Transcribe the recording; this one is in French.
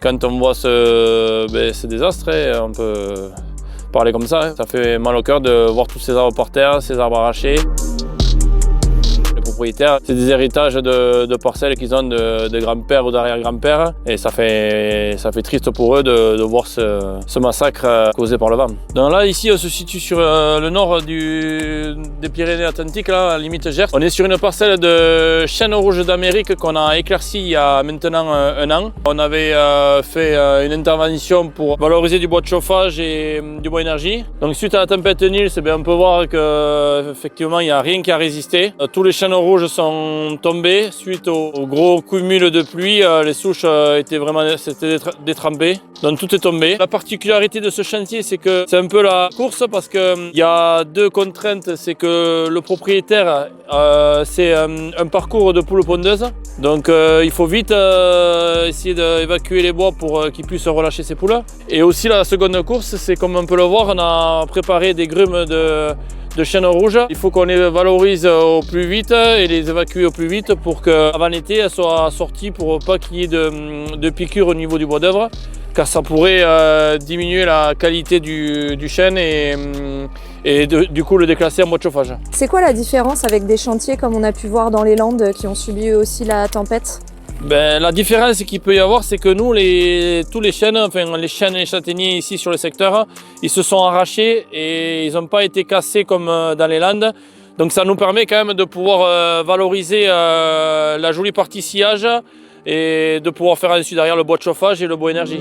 Quand on voit ce désastre, on peut parler comme ça. Ça fait mal au cœur de voir tous ces arbres par terre, ces arbres arrachés. Les propriétaires, c'est des héritages de parcelles qu'ils ont de grands-pères ou d'arrière-grands-pères. Et ça fait triste pour eux de voir ce massacre causé par le vent. Donc là, ici, on se situe sur le nord des Pyrénées-Atlantiques, là, à la limite Gers. On est sur une parcelle de chêne rouge d'Amérique qu'on a éclairci il y a maintenant un an. On avait fait une intervention pour valoriser du bois de chauffage et du bois énergie. Donc suite à la tempête Nils, on peut voir qu'effectivement, il n'y a rien qui a résisté. Tous les chênes rouges sont tombés suite au gros cumul de pluie. Les souches s'étaient détrempées, donc tout est tombé. La particularité de ce chantier, c'est que c'est un peu la course parce qu'il y a deux contraintes. C'est que le propriétaire, c'est un parcours de poules pondeuses. Donc il faut vite essayer d'évacuer les bois pour qu'ils puissent relâcher ces poules. Et aussi la seconde course, c'est comme on peut le voir, on a préparé des grumes de chêne rouge. Il faut qu'on les valorise au plus vite et les évacue au plus vite pour qu'avant l'été, elles soient sorties pour pas qu'il y ait de piqûres au niveau du bois d'œuvre, car ça pourrait diminuer la qualité du chêne et du coup le déclasser en bois de chauffage. C'est quoi la différence avec des chantiers comme on a pu voir dans les Landes qui ont subi eux aussi la tempête? La différence qu'il peut y avoir, c'est que nous, tous les chênes, enfin les chênes et les châtaigniers ici sur le secteur, ils se sont arrachés et ils n'ont pas été cassés comme dans les Landes. Donc ça nous permet quand même de pouvoir valoriser la jolie partie sillage et de pouvoir faire ensuite derrière le bois de chauffage et le bois énergie.